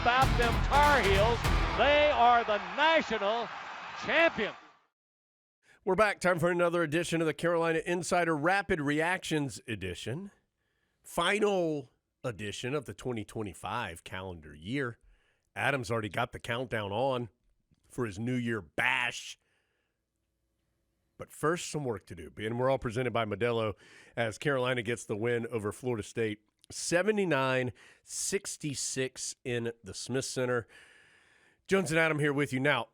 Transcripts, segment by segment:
about them Tar Heels? They are the national champions. We're back. Time for another edition of the Carolina Insider Rapid Reactions edition. Final edition of the 2025 calendar year. Adam's already got the countdown on for his New Year bash. But first, some work to do. And we're all presented by Modelo as Carolina gets the win over Florida State. 79-66 in the Smith Center. Jones and Adam here with you. Now,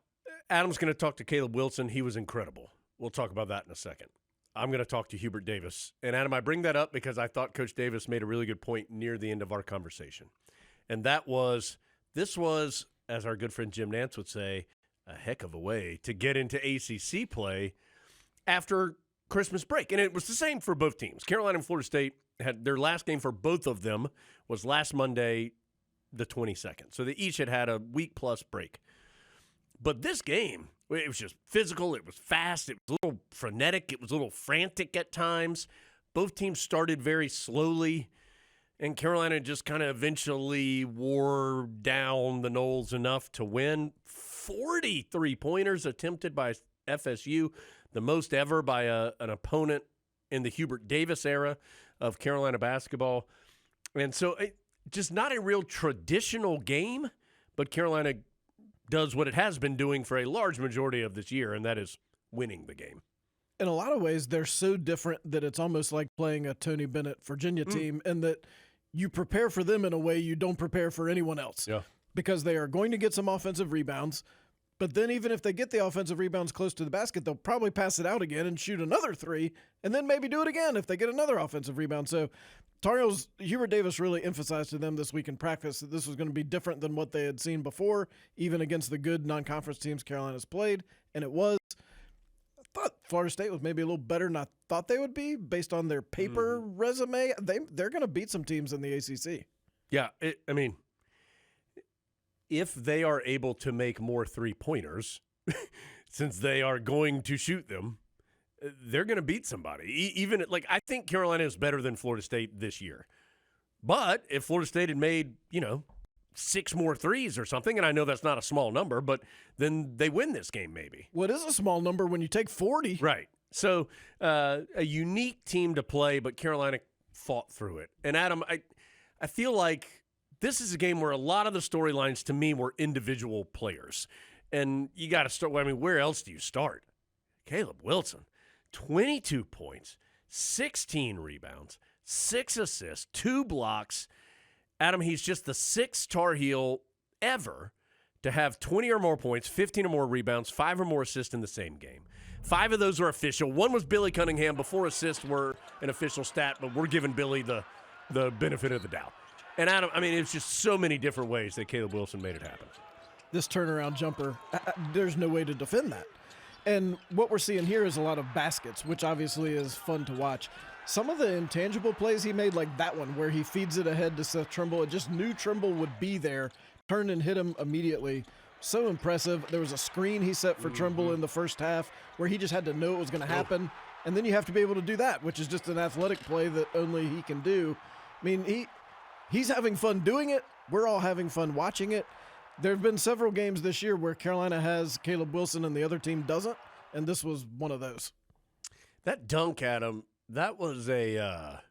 Adam's going to talk to Caleb Wilson. He was incredible. We'll talk about that in a second. I'm going to talk to Hubert Davis. And, Adam, I bring that up because I thought Coach Davis made a really good point near the end of our conversation. And that was, this was, as our good friend Jim Nantz would say, a heck of a way to get into ACC play after Christmas break. And it was the same for both teams. Carolina and Florida State had their last game for both of them was last Monday, the 22nd. So they each had a week-plus break. But this game, it was just physical. It was fast. It was a little frenetic. It was a little frantic at times. Both teams started very slowly, and Carolina just kind of eventually wore down the Noles enough to win. 43 pointers attempted by FSU, the most ever by an opponent in the Hubert Davis era of Carolina basketball. And so just not a real traditional game, but Carolina does what it has been doing for a large majority of this year, and that is winning the game. In a lot of ways, they're so different that it's almost like playing a Tony Bennett Virginia team, and that you prepare for them in a way you don't prepare for anyone else. Yeah. Because they are going to get some offensive rebounds, but then even if they get the offensive rebounds close to the basket, they'll probably pass it out again and shoot another three, and then maybe do it again if they get another offensive rebound. So Tar Heels, Hubert Davis really emphasized to them this week in practice that this was going to be different than what they had seen before, even against the good non-conference teams Carolina's played, and it was. I thought Florida State was maybe a little better than I thought they would be based on their paper resume. They're going to beat some teams in the ACC. Yeah, if they are able to make more three-pointers, since they are going to shoot them, they're going to beat somebody. Even I think Carolina is better than Florida State this year. But if Florida State had made, 6 more threes or something, and I know that's not a small number, but then they win this game maybe. Well, it is a small number when you take 40. Right. So a unique team to play, but Carolina fought through it. And, Adam, I feel like this is a game where a lot of the storylines to me were individual players. And you got to start, where else do you start? Caleb Wilson. 22 points, 16 rebounds, 6 assists, 2 blocks. Adam, he's just the 6th Tar Heel ever to have 20 or more points, 15 or more rebounds, 5 or more assists in the same game. 5 of those are official. 1 was Billy Cunningham before assists were an official stat, but we're giving Billy the benefit of the doubt. And Adam, it's just so many different ways that Caleb Wilson made it happen. This turnaround jumper, there's no way to defend that. And what we're seeing here is a lot of baskets, which obviously is fun to watch. Some of the intangible plays he made, like that one where he feeds it ahead to Seth Trimble, it just knew Trimble would be there, turned and hit him immediately. So impressive. There was a screen he set for Trimble in the first half where he just had to know it was going to happen. And then you have to be able to do that, which is just an athletic play that only he can do. He's having fun doing it. We're all having fun watching it. There have been several games this year where Carolina has Caleb Wilson and the other team doesn't, and this was one of those. That dunk, Adam, that was a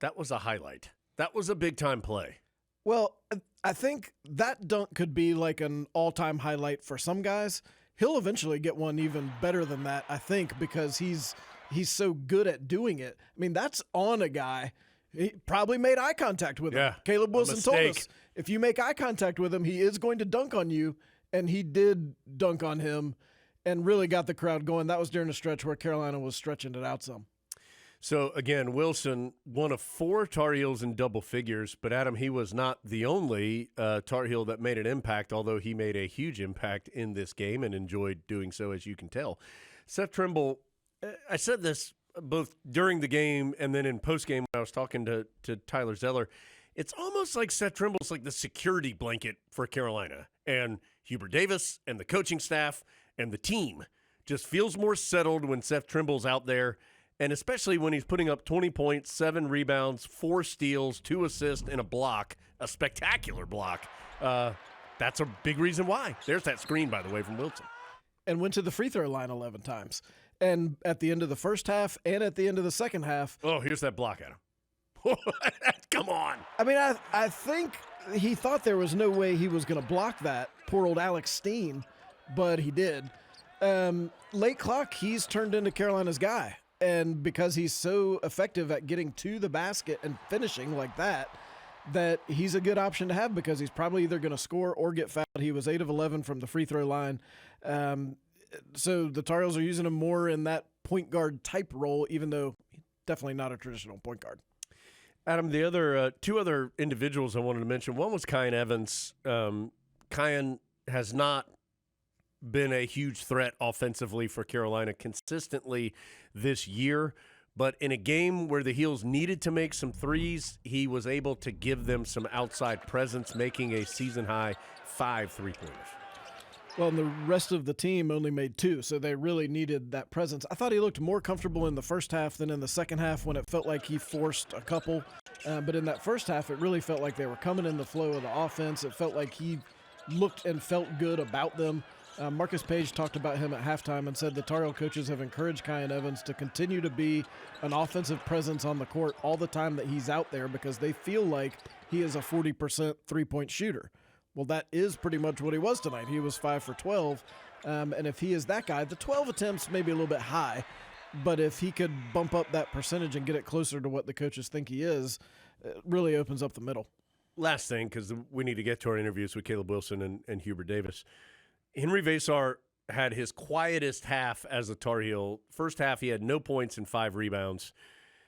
highlight. That was a big-time play. Well, I think that dunk could be like an all-time highlight for some guys. He'll eventually get one even better than that, I think, because he's so good at doing it. That's on a guy. He probably made eye contact with him. Yeah, Caleb Wilson told us, if you make eye contact with him, he is going to dunk on you, and he did dunk on him and really got the crowd going. That was during a stretch where Carolina was stretching it out some. So, again, Wilson, one of 4 Tar Heels in double figures, but, Adam, he was not the only Tar Heel that made an impact, although he made a huge impact in this game and enjoyed doing so, as you can tell. Seth Trimble, I said this both during the game and then in postgame when I was talking to Tyler Zeller, it's almost like Seth Trimble's like the security blanket for Carolina. And Hubert Davis and the coaching staff and the team just feels more settled when Seth Trimble's out there, and especially when he's putting up 20 points, 7 rebounds, 4 steals, 2 assists, and a block, a spectacular block. that's a big reason why. There's that screen, by the way, from Wilson. And went to the free throw line 11 times. And at the end of the first half and at the end of the second half. Oh, here's that block at him. Come on. I mean, I think he thought there was no way he was going to block that. Poor old Alex Steen, but he did. Late clock, he's turned into Carolina's guy. And because he's so effective at getting to the basket and finishing like that he's a good option to have because he's probably either going to score or get fouled. He was 8 of 11 from the free throw line. So the Tar Heels are using him more in that point guard type role, even though definitely not a traditional point guard. Adam, the other two other individuals I wanted to mention, one was Kyan Evans. Kyan has not been a huge threat offensively for Carolina consistently this year, but in a game where the Heels needed to make some threes, he was able to give them some outside presence, making a season-high 5 3-pointers. Well, and the rest of the team only made 2, so they really needed that presence. I thought he looked more comfortable in the first half than in the second half when it felt like he forced a couple. But in that first half, it really felt like they were coming in the flow of the offense. It felt like he looked and felt good about them. Marcus Page talked about him at halftime and said the Tar Heel coaches have encouraged Kyan Evans to continue to be an offensive presence on the court all the time that he's out there because they feel like he is a 40% three-point shooter. Well, that is pretty much what he was tonight. He was 5 for 12, and if he is that guy, the 12 attempts may be a little bit high, but if he could bump up that percentage and get it closer to what the coaches think he is, it really opens up the middle. Last thing, because we need to get to our interviews with Caleb Wilson and Hubert Davis. Henry Vesar had his quietest half as a Tar Heel. First half, he had no points and 5 rebounds.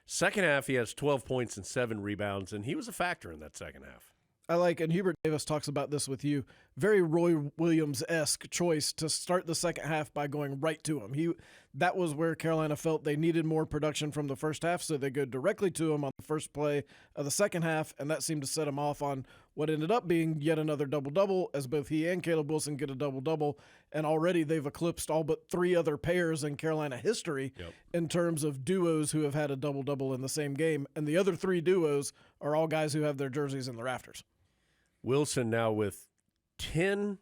Second half, he has 12 points and 7 rebounds, and he was a factor in that second half. I like, and Hubert Davis talks about this with you, very Roy Williams-esque choice to start the second half by going right to him. That was where Carolina felt they needed more production from the first half, so they go directly to him on the first play of the second half, and that seemed to set him off on what ended up being yet another double-double, as both he and Caleb Wilson get a double-double, and already they've eclipsed all but 3 other pairs in Carolina history in terms of duos who have had a double-double in the same game, and the other 3 duos are all guys who have their jerseys in the rafters. Wilson now with 10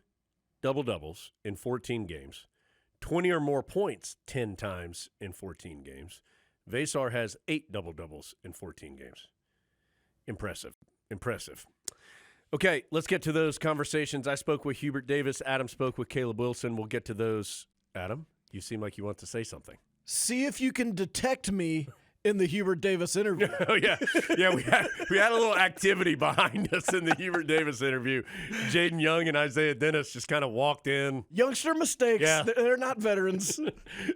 double-doubles in 14 games, 20 or more points 10 times in 14 games. Vesar has 8 double-doubles in 14 games. Impressive. Okay, let's get to those conversations. I spoke with Hubert Davis. Adam spoke with Caleb Wilson. We'll get to those. Adam, you seem like you want to say something. See if you can detect me in the Hubert Davis interview. Oh, yeah. Yeah, we had a little activity behind us in the Hubert Davis interview. Jaden Young and Isaiah Dennis just kind of walked in. Youngster mistakes. Yeah. They're not veterans.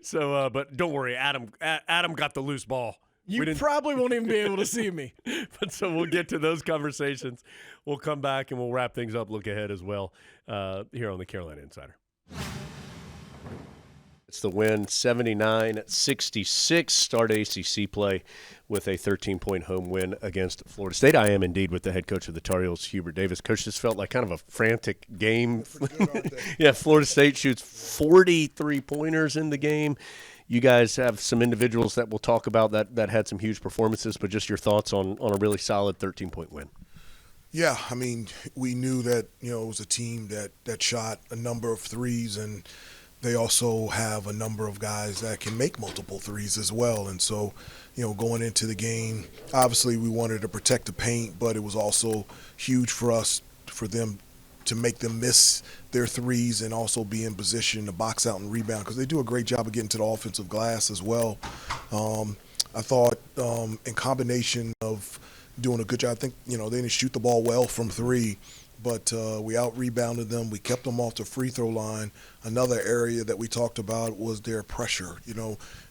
So, but don't worry, Adam got the loose ball. You probably won't even be able to see me. But so we'll get to those conversations. We'll come back and we'll wrap things up, look ahead as well, here on the Carolina Insider. It's the win, 79-66, start ACC play with a 13-point home win against Florida State. I am indeed with the head coach of the Tar Heels, Hubert Davis. Coach, this felt like kind of a frantic game. Yeah, Florida State shoots 40 three-pointers in the game. You guys have some individuals that we'll talk about that had some huge performances, but just your thoughts on a really solid 13-point win. Yeah, I mean, we knew that, it was a team that shot a number of threes, and they also have a number of guys that can make multiple threes as well. And so, going into the game, obviously we wanted to protect the paint, but it was also huge for us, for them to make them miss their threes and also be in position to box out and rebound, because they do a great job of getting to the offensive glass as well. I thought in combination of doing a good job, I think, they didn't shoot the ball well from 3, but we out-rebounded them. We kept them off the free throw line. Another area that we talked about was their pressure.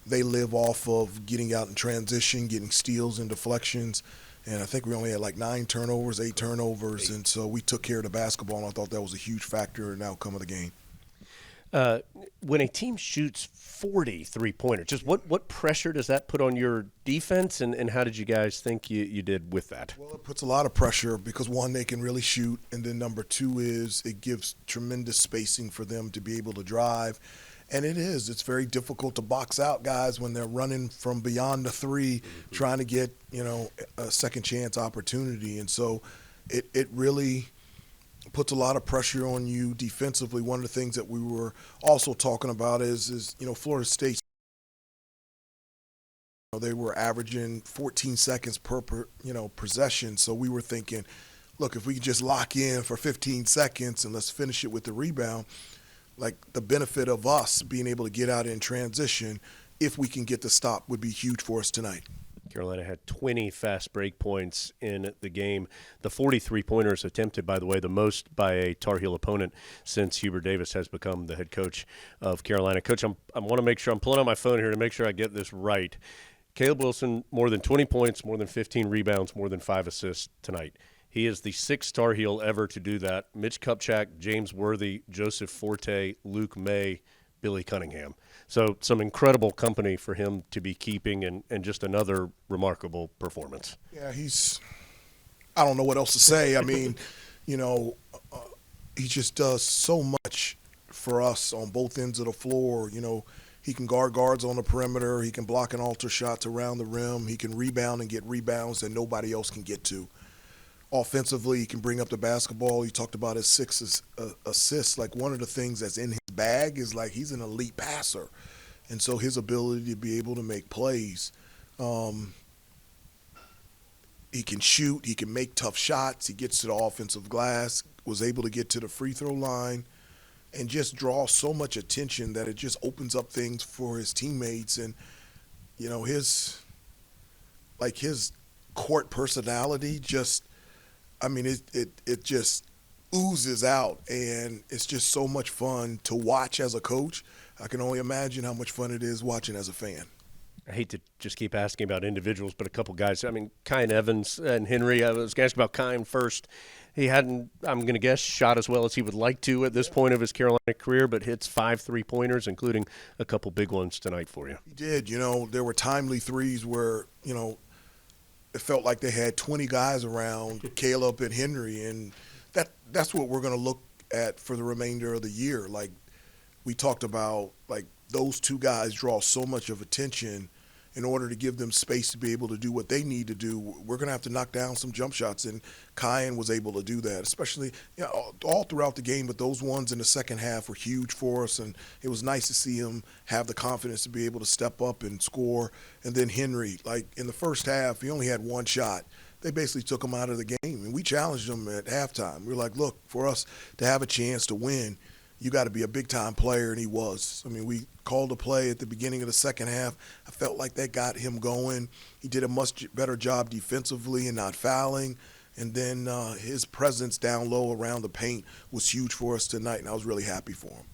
They live off of getting out in transition, getting steals and deflections. And I think we only had like 9 turnovers, 8 turnovers. And so we took care of the basketball, and I thought that was a huge factor in the outcome of the game. When a team shoots 40 three-pointers, just what pressure does that put on your defense, and how did you guys think you did with that? Well, it puts a lot of pressure because, one, they can really shoot, and then number 2 is it gives tremendous spacing for them to be able to drive. And it's very difficult to box out guys when they're running from beyond the 3, trying to get, a second chance opportunity. And so it really puts a lot of pressure on you defensively. One of the things that we were also talking about is Florida State. They were averaging 14 seconds per possession. So we were thinking, look, if we could just lock in for 15 seconds and let's finish it with the rebound, like the benefit of us being able to get out in transition, if we can get the stop, would be huge for us tonight. Carolina had 20 fast break points in the game. The 43-pointers attempted, by the way, the most by a Tar Heel opponent since Hubert Davis has become the head coach of Carolina. Coach, I want to make sure I'm pulling out my phone here to make sure I get this right. Caleb Wilson, more than 20 points, more than 15 rebounds, more than 5 assists tonight. He is the 6th Tar Heel ever to do that. Mitch Kupchak, James Worthy, Joseph Forte, Luke May, Billy Cunningham. So some incredible company for him to be keeping and just another remarkable performance. Yeah, I don't know what else to say. I mean, he just does so much for us on both ends of the floor. He can guard guards on the perimeter. He can block and alter shots around the rim. He can rebound and get rebounds that nobody else can get to. Offensively, he can bring up the basketball. You talked about his 6 assists. Like, one of the things that's in his bag is, like, he's an elite passer. And so his ability to be able to make plays, he can shoot. He can make tough shots. He gets to the offensive glass, was able to get to the free throw line, and just draw so much attention that it just opens up things for his teammates. And, his court personality just – it just oozes out, and it's just so much fun to watch as a coach. I can only imagine how much fun it is watching as a fan. I hate to just keep asking about individuals, but a couple guys. Kyan Evans and Henry. I was going to ask about Kyan first. He hadn't, I'm going to guess, shot as well as he would like to at this point of his Carolina career, but hits 5 3-pointers, including a couple big ones tonight for you. He did. There were timely threes where, it felt like they had 20 guys around Caleb and Henry, and that's what we're going to look at for the remainder of the year. Like we talked about, like those 2 guys draw so much of attention. In order to give them space to be able to do what they need to do, we're going to have to knock down some jump shots, and Kyan was able to do that, especially all throughout the game, but those ones in the second half were huge for us, and it was nice to see him have the confidence to be able to step up and score. And then Henry, like in the first half, he only had 1 shot. They basically took him out of the game, and we challenged him at halftime. We were like, look, for us to have a chance to win, you got to be a big-time player, and he was. We called a play at the beginning of the second half. I felt like that got him going. He did a much better job defensively and not fouling. And then his presence down low around the paint was huge for us tonight, and I was really happy for him.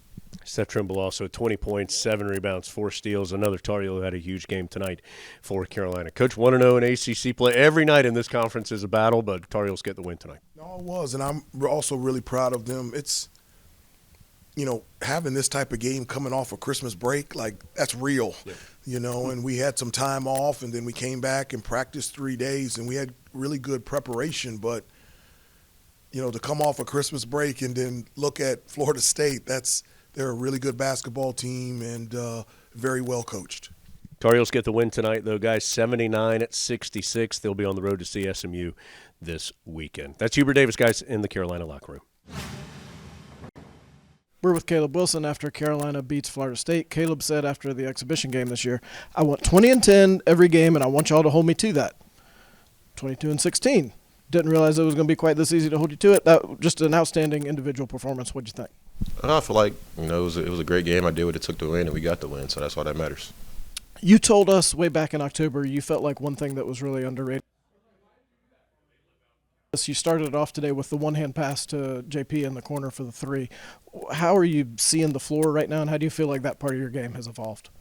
Seth Trimble also 20 points, 7 rebounds, 4 steals. Another Tar Heel who had a huge game tonight for Carolina. Coach, 1-0 in ACC play. Every night in this conference is a battle, but Tar Heels get the win tonight. No, it was, and I'm also really proud of them. It's having this type of game coming off of Christmas break, like that's real, and we had some time off, and then we came back and practiced 3 days, and we had really good preparation. But, to come off of Christmas break and then look at Florida State, they're a really good basketball team and very well coached. Tar Heels get the win tonight, though, guys, 79-66. They'll be on the road to see SMU this weekend. That's Hubert Davis, guys, in the Carolina locker room. We're with Caleb Wilson after Carolina beats Florida State. Caleb said after the exhibition game this year, I want 20-10 every game, and I want y'all to hold me to that. 22-16. Didn't realize it was going to be quite this easy to hold you to it. That just an outstanding individual performance. What'd you think? I feel like it was a great game. I did what it took to win, and we got the win, so that's all that matters. You told us way back in October you felt like one thing that was really underrated. You started off today with the one-hand pass to JP in the corner for the 3. How are you seeing the floor right now, and how do you feel like that part of your game has evolved?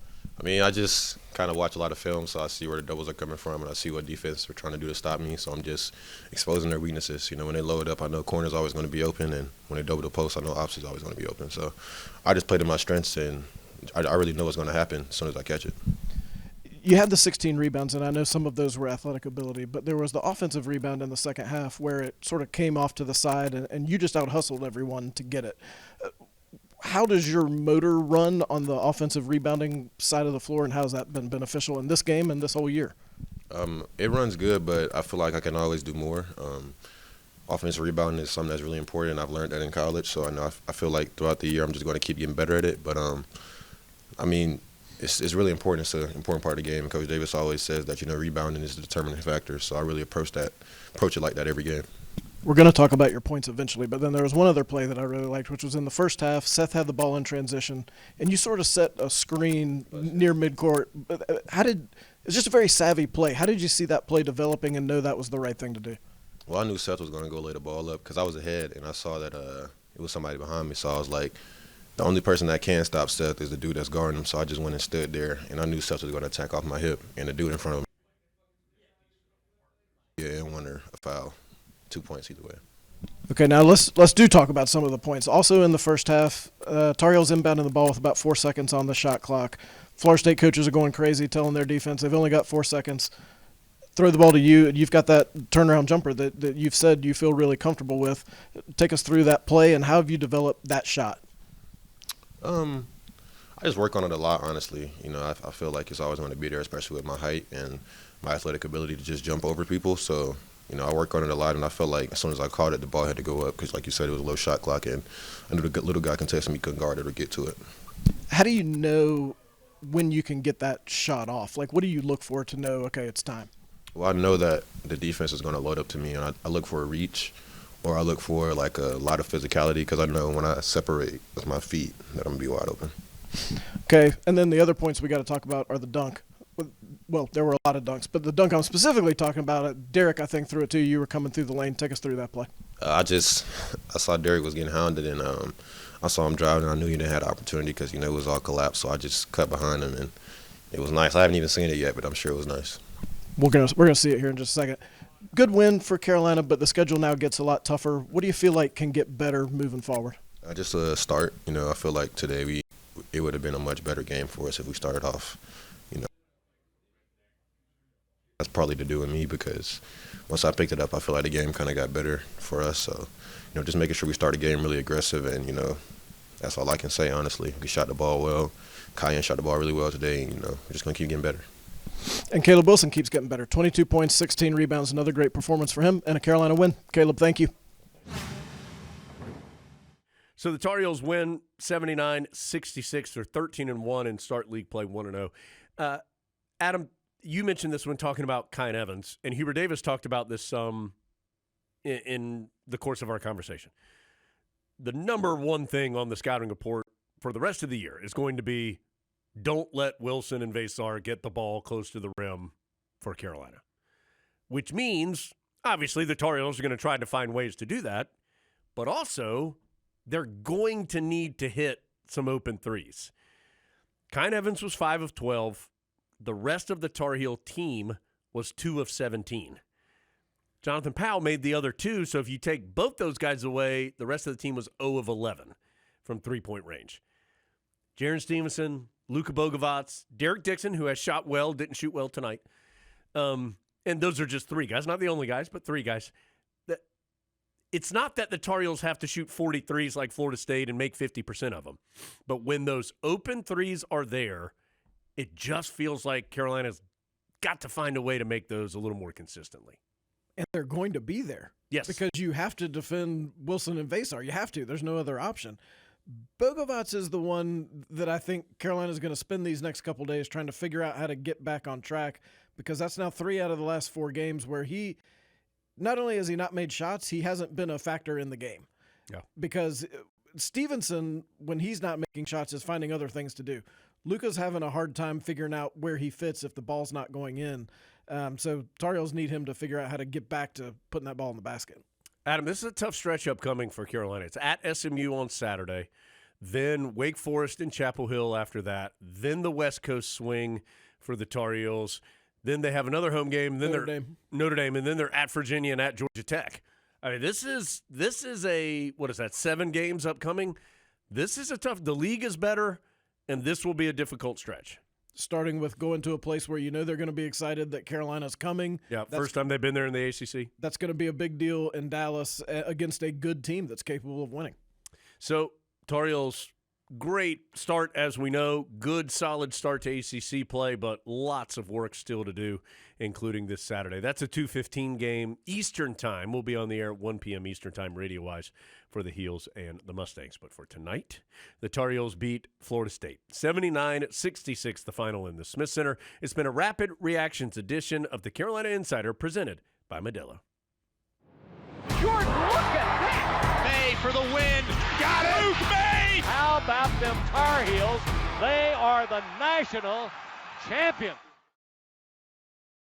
I just kind of watch a lot of film, so I see where the doubles are coming from, and I see what defense are trying to do to stop me. So I'm just exposing their weaknesses. When they load up, I know corner's always going to be open, and when they double the post, I know opposite's always going to be open. So I just play to my strengths, and I really know what's going to happen as soon as I catch it. You had the 16 rebounds, and I know some of those were athletic ability, but there was the offensive rebound in the second half where it sort of came off to the side, and you just out-hustled everyone to get it. How does your motor run on the offensive rebounding side of the floor, and how has that been beneficial in this game and this whole year? It runs good, but I feel like I can always do more. offensive rebounding is something that's really important. I've learned that in college, so I know I feel like throughout the year I'm just going to keep getting better at it. But I mean, it's really important. It's an important part of the game. Coach Davis always says that rebounding is the determining factor. So I really approach it like that every game. We're going to talk about your points eventually, but then there was one other play that I really liked, which was in the first half. Seth had the ball in transition, and you sort of set a screen near midcourt. It's just a very savvy play. How did you see that play developing and know that was the right thing to do? Well, I knew Seth was going to go lay the ball up because I was ahead, and I saw that it was somebody behind me. So I was like, the only person that can stop Seth is the dude that's guarding him. So I just went and stood there, and I knew Seth was going to attack off my hip, and the dude in front of me, and won a foul. 2 points either way. Okay, now let's talk about some of the points. Also in the first half, Tar Heels inbounding the ball with about 4 seconds on the shot clock. Florida State coaches are going crazy, telling their defense they've only got 4 seconds. Throw the ball to you, and you've got that turnaround jumper that you've said you feel really comfortable with. Take us through that play, and how have you developed that shot? I just work on it a lot, honestly. I feel like it's always going to be there, especially with my height and my athletic ability to just jump over people. So, I work on it a lot, and I felt like as soon as I caught it, the ball had to go up because, like you said, it was a low shot clock, and I knew the little guy contesting me couldn't guard it or get to it. How do you know when you can get that shot off? Like, what do you look for to know, okay, it's time? Well, I know that the defense is going to load up to me, and I look for a reach, or I look for like a lot of physicality because I know when I separate with my feet that I'm going to be wide open. Okay, and then the other points we got to talk about are the dunk. Well, there were a lot of dunks, but the dunk I'm specifically talking about, Derek, I think, threw it to you. You were coming through the lane. Take us through that play. I saw Derek was getting hounded, and I saw him driving, and I knew he didn't have the opportunity because, it was all collapsed, so I just cut behind him, and it was nice. I haven't even seen it yet, but I'm sure it was nice. We're gonna see it here in just a second. Good win for Carolina, but the schedule now gets a lot tougher. What do you feel like can get better moving forward? Just a start. I feel like today it would have been a much better game for us if we started off. That's probably to do with me because once I picked it up, I feel like the game kind of got better for us. So, just making sure we start the game really aggressive, and that's all I can say. Honestly, we shot the ball well. Cayenne shot the ball really well today. We're just gonna keep getting better. And Caleb Wilson keeps getting better. 22 points, 16 rebounds, another great performance for him, and a Carolina win. Caleb, thank you. So the Tar Heels win 79-66. They're 13-1 and start league play 1-0. Adam, you mentioned this when talking about Kyan Evans, and Hubert Davis talked about this in the course of our conversation. The number one thing on the scouting report for the rest of the year is going to be don't let Wilson and Vesar get the ball close to the rim for Carolina, which means obviously the Tar Heels are going to try to find ways to do that, but also they're going to need to hit some open threes. Kyan Evans was 5 of 12. The rest of the Tar Heel team was 2 of 17. Jonathan Powell made the other 2, so if you take both those guys away, the rest of the team was 0 of 11 from three-point range. Jaren Stevenson, Luka Bogovac, Derek Dixon, who has shot well, didn't shoot well tonight. And those are just 3 guys, not the only guys, but 3 guys. It's not that the Tar Heels have to shoot 43s like Florida State and make 50% of them. But when those open threes are there, it just feels like Carolina's got to find a way to make those a little more consistently. And they're going to be there. Yes. Because you have to defend Wilson and Vesar. You have to. There's no other option. Bogovac is the one that I think Carolina's going to spend these next couple days trying to figure out how to get back on track, because that's now 3 out of the last 4 games where he not only has he not made shots, he hasn't been a factor in the game. Yeah. Because Stevenson, when he's not making shots, is finding other things to do. Luka's having a hard time figuring out where he fits if the ball's not going in. So Tar Heels need him to figure out how to get back to putting that ball in the basket. Adam, this is a tough stretch upcoming for Carolina. It's at SMU on Saturday, then Wake Forest and Chapel Hill after that, then the West Coast swing for the Tar Heels. Then they have another home game. Then Notre Dame, and then they're at Virginia and at Georgia Tech. I mean, this is a, 7 games upcoming? This is a tough – the league is better, and this will be a difficult stretch. Starting with going to a place where they're going to be excited that Carolina's coming. Yeah, first time they've been there in the ACC. That's going to be a big deal in Dallas against a good team that's capable of winning. So Tar Heels great start, as we know. Good, solid start to ACC play, but lots of work still to do, including this Saturday. That's a 2:15 game Eastern time. We'll be on the air at 1 p.m. Eastern time radio-wise for the Heels and the Mustangs. But for tonight, the Tar Heels beat Florida State. 79-66, the final in the Smith Center. It's been a Rapid Reactions edition of the Carolina Insider presented by Modelo. Jordan, look at that! May for the win. Got it! Luke May! How about them Tar Heels? They are the national champions.